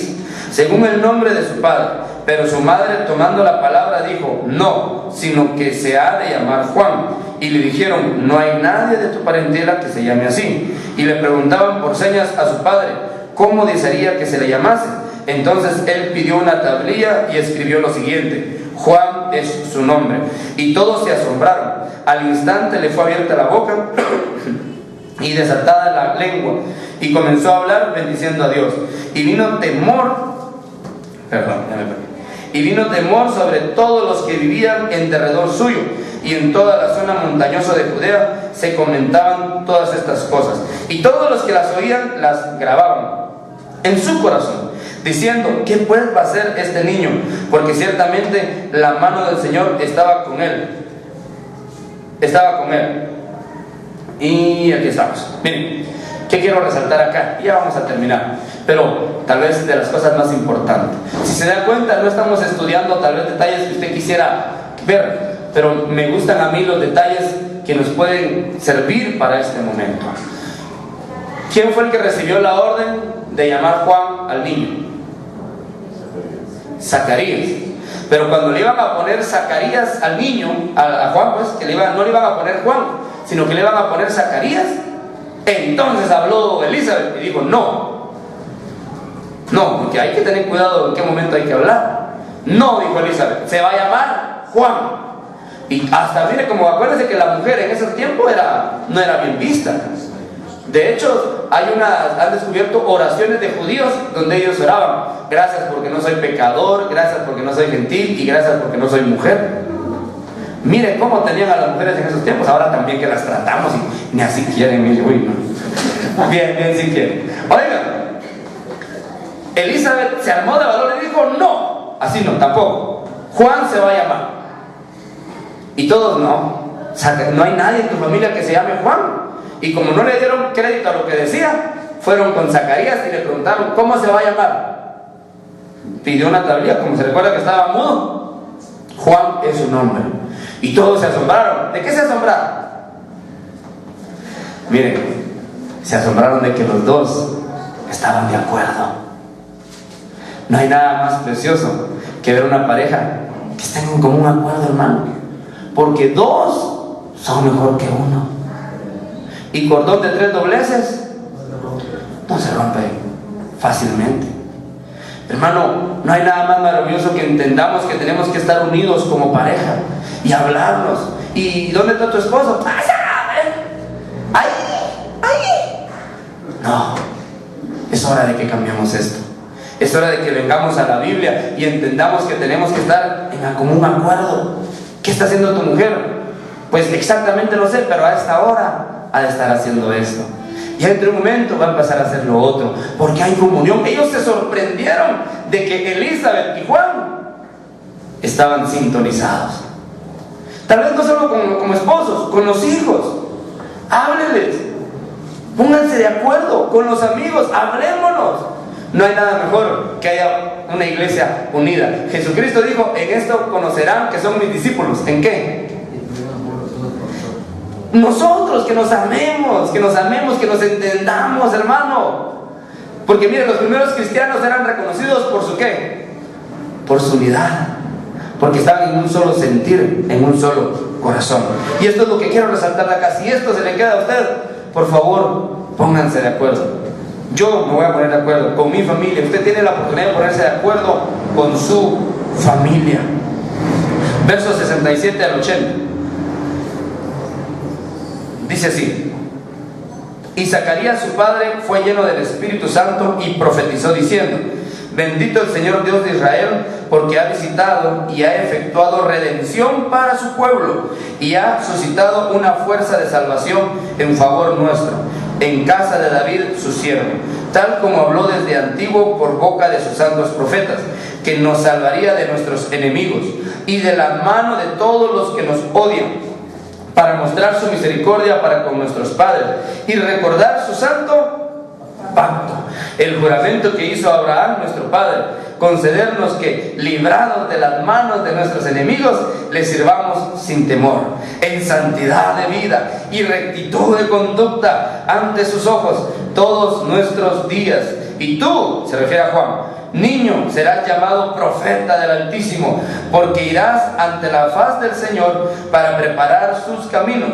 según el nombre de su padre. Pero su madre, tomando la palabra, dijo: no, sino que se ha de llamar Juan. Y le dijeron: no hay nadie de tu parentela que se llame así. Y le preguntaban por señas a su padre cómo desearía que se le llamase. Entonces él pidió una tablilla y escribió lo siguiente: Juan es su nombre. Y todos se asombraron. Al instante le fue abierta la boca y desatada la lengua, y comenzó a hablar bendiciendo a Dios. Y vino temor sobre todos los que vivían en derredor suyo, y en toda la zona montañosa de Judea se comentaban todas estas cosas. Y todos los que las oían las grababan en su corazón, diciendo: ¿qué pues va a hacer este niño? Porque ciertamente la mano del Señor estaba con él. Y aquí estamos. Miren, ¿qué quiero resaltar acá? Ya vamos a terminar, pero tal vez de las cosas más importantes. Si se dan cuenta, no estamos estudiando tal vez detalles que usted quisiera ver, pero me gustan a mí los detalles que nos pueden servir para este momento. ¿Quién fue el que recibió la orden de llamar Juan al niño? Zacarías. Pero cuando le iban a poner Zacarías al niño, a Juan, pues, no le iban a poner Juan, sino que le iban a poner Zacarías, entonces habló Elizabeth y dijo: no, porque hay que tener cuidado en qué momento hay que hablar. No, dijo Elizabeth, se va a llamar Juan. Y hasta, mire, como acuérdense que la mujer en ese tiempo no era bien vista. De hecho, han descubierto oraciones de judíos donde ellos oraban: gracias porque no soy pecador, gracias porque no soy gentil, y gracias porque no soy mujer. Mire cómo tenían a las mujeres en esos tiempos. Ahora también que las tratamos y ni así quieren. Uy, no. Bien si quieren. Oigan, Elizabeth se armó de valor y dijo: no, así no, tampoco. Juan se va a llamar. Y todos: no hay nadie en tu familia que se llame Juan. Y como no le dieron crédito a lo que decía, fueron con Zacarías y le preguntaron: ¿cómo se va a llamar? Pidió una tablilla, como se recuerda que estaba mudo. Juan es su nombre. Y todos se asombraron. ¿De qué se asombraron? Miren, se asombraron de que los dos estaban de acuerdo. No hay nada más precioso que ver una pareja que estén en común acuerdo, hermano, porque dos son mejor que uno. Y cordón de 3 dobleces no se rompe fácilmente. Hermano, no hay nada más maravilloso que entendamos que tenemos que estar unidos como pareja y hablarnos. ¿Y dónde está tu esposo? ¡Ahí! No, es hora de que cambiemos esto. Es hora de que vengamos a la Biblia y entendamos que tenemos que estar en común acuerdo. ¿Qué está haciendo tu mujer? Pues exactamente lo sé, pero a esta hora ha de estar haciendo esto. Y entre un momento va a empezar a hacer lo otro, porque hay comunión. Ellos se sorprendieron de que Elizabeth y Juan estaban sintonizados. Tal vez no solo como esposos, con los hijos. Háblenles, pónganse de acuerdo con los amigos, hablémonos. No hay nada mejor que haya una iglesia unida. Jesucristo dijo: en esto conocerán que son mis discípulos. ¿En qué? Nosotros, que nos amemos, que nos entendamos, hermano. Porque miren, los primeros cristianos eran reconocidos por su ¿qué? Por su unidad, porque estaban en un solo sentir, en un solo corazón. Y esto es lo que quiero resaltar de acá. Si esto se le queda a usted, por favor, pónganse de acuerdo. Yo me voy a poner de acuerdo con mi familia. Usted tiene la oportunidad de ponerse de acuerdo con su familia. Versos 67 al 80. Dice así: y Zacarías su padre fue lleno del Espíritu Santo y profetizó diciendo: bendito el Señor Dios de Israel, porque ha visitado y ha efectuado redención para su pueblo, y ha suscitado una fuerza de salvación en favor nuestro, en casa de David su siervo, tal como habló desde antiguo por boca de sus santos profetas, que nos salvaría de nuestros enemigos y de la mano de todos los que nos odian, para mostrar su misericordia para con nuestros padres y recordar su santo pacto, el juramento que hizo Abraham nuestro padre, concedernos que, librados de las manos de nuestros enemigos, le sirvamos sin temor, en santidad de vida y rectitud de conducta ante sus ojos todos nuestros días. Y tú, se refiere a Juan, niño, serás llamado profeta del Altísimo, porque irás ante la faz del Señor para preparar sus caminos,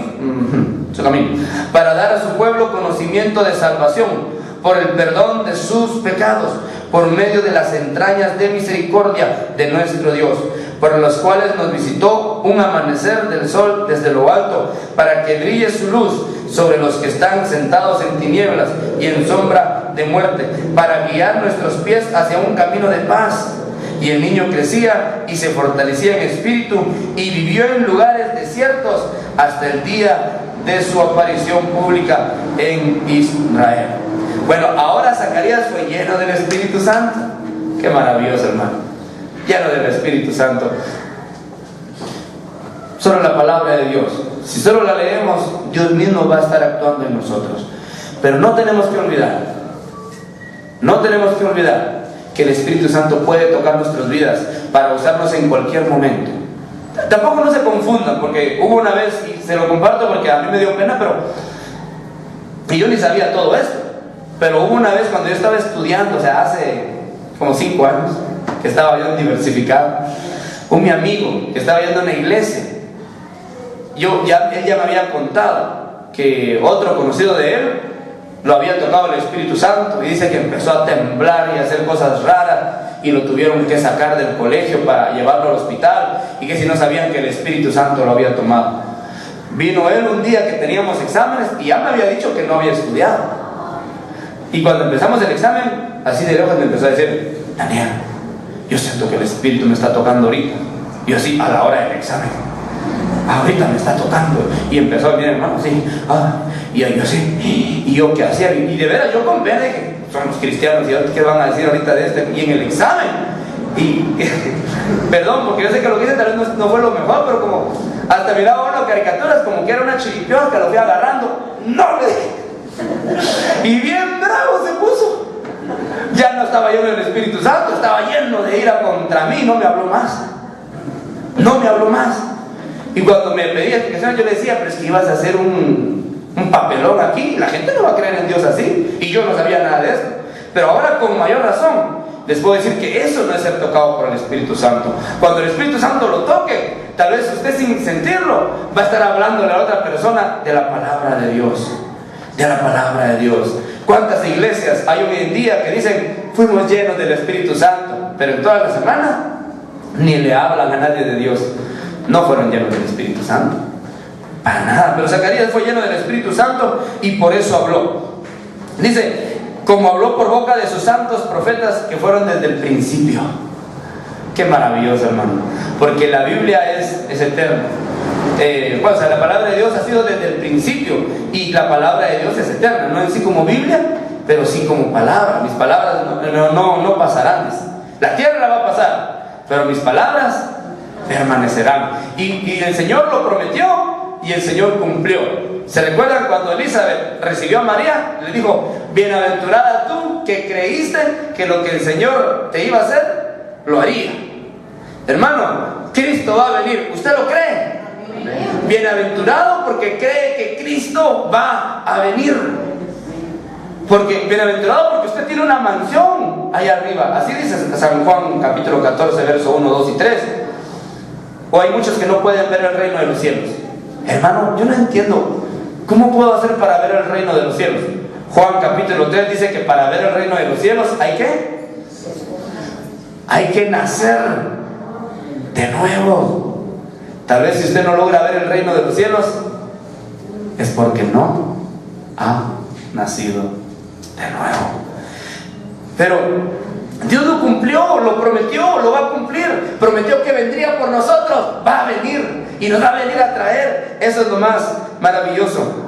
para dar a su pueblo conocimiento de salvación, por el perdón de sus pecados, por medio de las entrañas de misericordia de nuestro Dios, por los cuales nos visitó un amanecer del sol desde lo alto, para que brille su luz sobre los que están sentados en tinieblas y en sombra de muerte, para guiar nuestros pies hacia un camino de paz. Y el niño crecía y se fortalecía en espíritu y vivió en lugares desiertos hasta el día de su aparición pública en Israel. Bueno, ahora Zacarías fue lleno del Espíritu Santo. Qué maravilloso, hermano. Lleno del Espíritu Santo. Solo la palabra de Dios, si solo la leemos, Dios mismo va a estar actuando en nosotros. Pero no tenemos que olvidar que el Espíritu Santo puede tocar nuestras vidas para usarnos en cualquier momento. Tampoco no se confundan, porque hubo una vez, y se lo comparto porque a mí me dio pena, y yo ni sabía todo esto, pero hubo una vez cuando yo estaba estudiando, o sea, hace como 5 años, que estaba yo diversificado, mi amigo que estaba yendo a una iglesia, él ya me había contado que otro conocido de él lo había tocado el Espíritu Santo, y dice que empezó a temblar y a hacer cosas raras, y lo tuvieron que sacar del colegio para llevarlo al hospital, y que si no sabían que el Espíritu Santo lo había tomado. Vino él un día que teníamos exámenes y ya me había dicho que no había estudiado, y cuando empezamos el examen, así de lejos me empezó a decir: Daniel, yo siento que el Espíritu me está tocando ahorita. Y así, a la hora del examen, ahorita me está tocando. Y empezó a venir, hermano, así, y yo así, y yo qué hacía, y de veras yo con pena que somos cristianos, y qué van a decir ahorita de este, y en el examen, perdón, porque yo sé que lo que hice tal vez no fue lo mejor, pero como hasta miraba uno caricaturas, como que era una chiripiorca, lo fui agarrando, no le dije, y bien bravo se puso. Ya no estaba lleno del Espíritu Santo, estaba lleno de ira contra mí, no me habló más. Y cuando me pedía explicación, yo le decía: pero es que ibas a hacer un papelón aquí, la gente no va a creer en Dios así, y yo no sabía nada de esto. Pero ahora con mayor razón les puedo decir que eso no es ser tocado por el Espíritu Santo. Cuando el Espíritu Santo lo toque, tal vez usted sin sentirlo va a estar hablándole a la otra persona de la palabra de Dios. ¿Cuántas iglesias hay hoy en día que dicen: fuimos llenos del Espíritu Santo, pero en toda la semana ni le hablan a nadie de Dios? No fueron llenos del Espíritu Santo, para nada. Pero Zacarías fue lleno del Espíritu Santo y por eso habló. Dice: como habló por boca de sus santos profetas que fueron desde el principio. Qué maravilloso, hermano, porque la Biblia es eterna. O sea, la palabra de Dios ha sido desde el principio, y la palabra de Dios es eterna, no en sí como Biblia, pero sí como palabra. Mis palabras no pasarán. La tierra la va a pasar, pero mis palabras permanecerán. Y el Señor lo prometió y el Señor cumplió. ¿Se recuerdan cuando Elizabeth recibió a María? Le dijo: bienaventurada tú que creíste que lo que el Señor te iba a hacer, lo haría. Hermano, Cristo va a venir. ¿Usted lo cree? Bienaventurado porque cree que Cristo va a venir. Porque bienaventurado porque usted tiene una mansión allá arriba. Así dice San Juan capítulo 14, verso 1, 2 y 3. O hay muchos que no pueden ver el reino de los cielos. Hermano, yo no entiendo. ¿Cómo puedo hacer para ver el reino de los cielos? Juan capítulo 3 dice que para ver el reino de los cielos hay que nacer de nuevo. Tal vez si usted no logra ver el reino de los cielos, es porque no ha nacido de nuevo. Pero Dios lo cumplió, lo prometió, lo va a cumplir. Prometió que vendría por nosotros, va a venir y nos va a venir a traer. Eso es lo más maravilloso.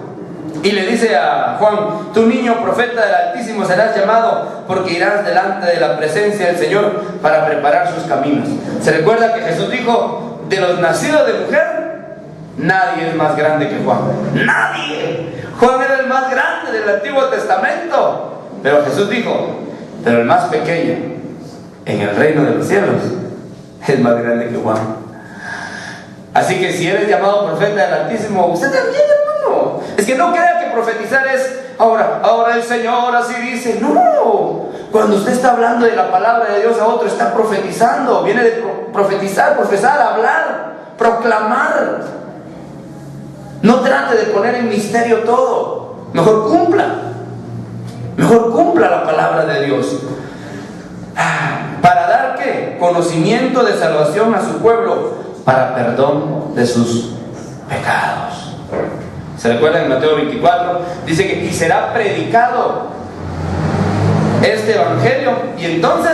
Y le dice a Juan: tu niño profeta del Altísimo serás llamado, porque irás delante de la presencia del Señor para preparar sus caminos. ¿Se recuerda que Jesús dijo: de los nacidos de mujer, nadie es más grande que Juan? ¡Nadie! Juan era el más grande del Antiguo Testamento. Pero Jesús dijo: pero el más pequeño en el reino de los cielos es más grande que Juan. Así que si eres llamado profeta del Altísimo, usted también, hermano. Es que no crea que profetizar es ahora el Señor así dice. No, cuando usted está hablando de la palabra de Dios a otro, está profetizando. Viene de profetizar, profesar, hablar, proclamar. No trate de poner en misterio todo. Mejor cumpla la palabra de Dios. ¿Para dar qué? Conocimiento de salvación a su pueblo, para perdón de sus pecados. ¿Se recuerdan en Mateo 24? Dice que y será predicado este evangelio. Y entonces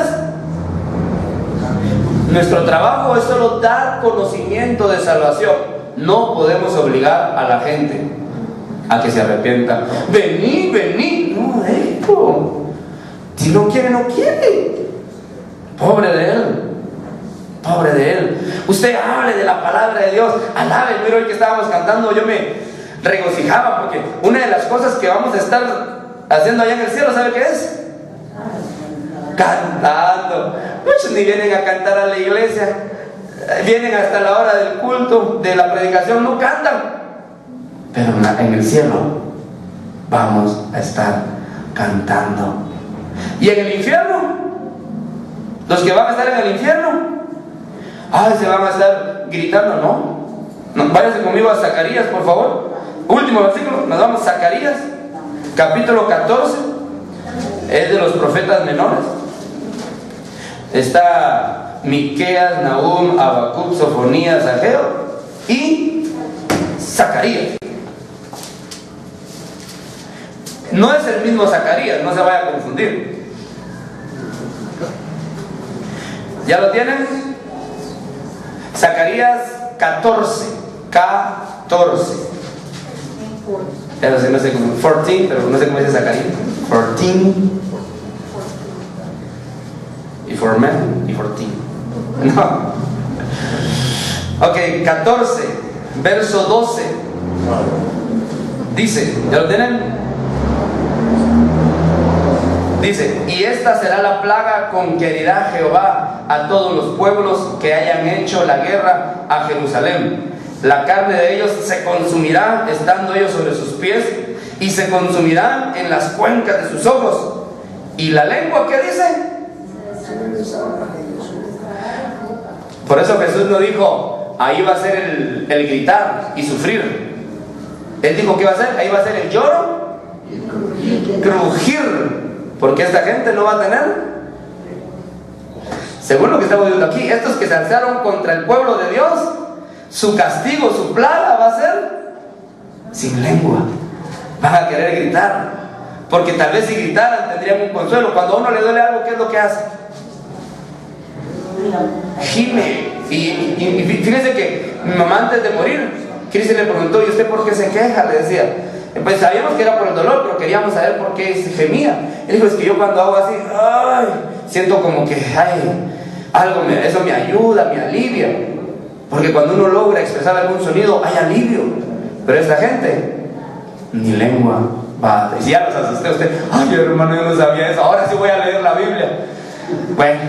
nuestro trabajo es solo dar conocimiento de salvación. No podemos obligar a la gente a que se arrepienta. Vení. No, si no quiere, no quiere. Pobre de él. Usted hable de la palabra de Dios. Alabe. Mira, hoy que estábamos cantando, yo me regocijaba, porque una de las cosas que vamos a estar haciendo allá en el cielo, ¿sabe qué es? Cantando. Muchos ni vienen a cantar a la iglesia, vienen hasta la hora del culto, de la predicación, no cantan. Pero en el cielo vamos a estar cantando. ¿Y en el infierno? Los que van a estar en el infierno, se van a estar gritando. No, váyanse conmigo a Zacarías, por favor. Último versículo, nos vamos a Zacarías, capítulo 14. Es de los profetas menores. Está Miqueas, Nahum, Habacuc, Sofonías, Ageo y Zacarías. No es el mismo Zacarías, no se vaya a confundir. ¿Ya lo tienen? Zacarías 14. Eso sí, no sé cómo, 14, pero no sé cómo dice Zacarías. 14. Y for men, y 14. No. Ok, 14, verso 12. Dice, ¿ya lo tienen? Dice: y esta será la plaga con que herirá Jehová a todos los pueblos que hayan hecho la guerra a Jerusalén. La carne de ellos se consumirá estando ellos sobre sus pies, y se consumirán en las cuencas de sus ojos. ¿Y la lengua qué dice? Por eso Jesús no dijo: ahí va a ser el gritar y sufrir. Él dijo: ¿qué va a ser? Ahí va a ser el lloro, crujir. Porque esta gente no va a tener, según lo que estamos viendo aquí, estos que se alzaron contra el pueblo de Dios, su castigo, su plaga va a ser sin lengua. Van a querer gritar, porque tal vez si gritaran tendrían un consuelo. Cuando a uno le duele algo, ¿qué es lo que hace? Gime. Y fíjense que mi mamá antes de morir, Cristian le preguntó: ¿y usted por qué se queja? Le decía. Pues sabíamos que era por el dolor, pero queríamos saber por qué se gemía. Él dijo: es que yo cuando hago así, ay, siento como que algo eso me ayuda, me alivia. Porque cuando uno logra expresar algún sonido, hay alivio. Pero esta gente, ni lengua bate. Y si ya los asusté a usted: ay, hermano, yo no sabía eso, ahora sí voy a leer la Biblia. Bueno,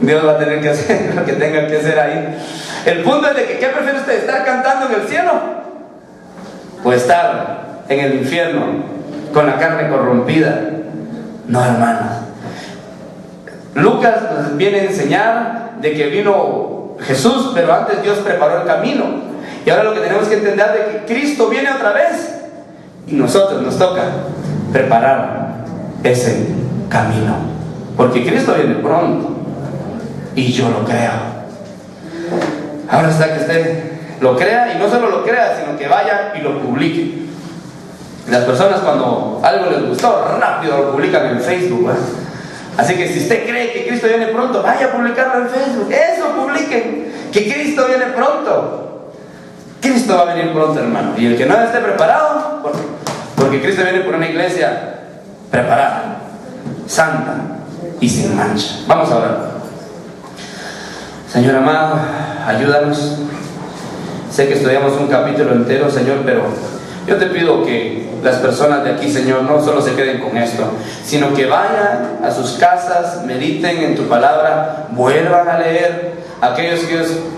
Dios va a tener que hacer lo que tenga que hacer ahí. El punto es de que, ¿qué prefiere usted? ¿Estar cantando en el cielo? ¿O estar en el infierno con la carne corrompida? No, hermanos. Lucas nos viene a enseñar de que vino Jesús, pero antes Dios preparó el camino. Y ahora lo que tenemos que entender es de que Cristo viene otra vez, y nosotros nos toca preparar ese camino, porque Cristo viene pronto, y yo lo creo. Ahora está que usted lo crea, y no solo lo crea, sino que vaya y lo publique. Las personas, cuando algo les gustó, rápido lo publican en Facebook, ¿verdad? Así que si usted cree que Cristo viene pronto, vaya a publicarlo en Facebook. Eso, publiquen, que Cristo viene pronto. Cristo va a venir pronto, hermano. Y el que no esté preparado, porque Cristo viene por una iglesia preparada, santa y sin mancha. Vamos a orar. Señor amado, ayúdanos. Sé que estudiamos un capítulo entero, Señor, pero yo te pido que las personas de aquí, Señor, no solo se queden con esto, sino que vayan a sus casas, mediten en tu palabra, vuelvan a leer aquello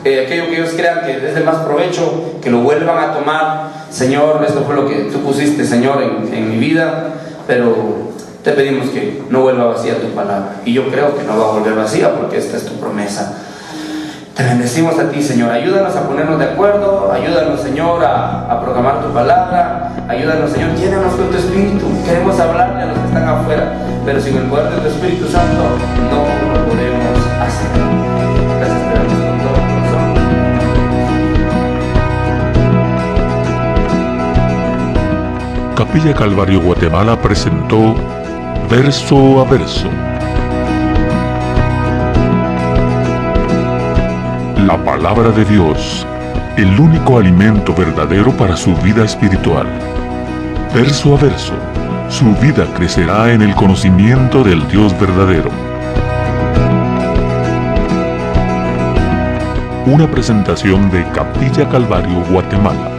que ellos crean que es de más provecho, que lo vuelvan a tomar. Señor, esto fue lo que tú pusiste, Señor, en mi vida, pero te pedimos que no vuelva vacía tu palabra. Y yo creo que no va a volver vacía, porque esta es tu promesa. Te bendecimos a ti, Señor. Ayúdanos a ponernos de acuerdo. Ayúdanos, Señor, a proclamar tu palabra. Ayúdanos, Señor, llénanos con tu Espíritu. Queremos hablarle a los que están afuera, pero sin el poder de tu Espíritu Santo no lo podemos hacer. Gracias, te damos con todo el corazón. Capilla Calvario Guatemala presentó Verso a Verso. La palabra de Dios, el único alimento verdadero para su vida espiritual. Verso a verso, su vida crecerá en el conocimiento del Dios verdadero. Una presentación de Capilla Calvario Guatemala.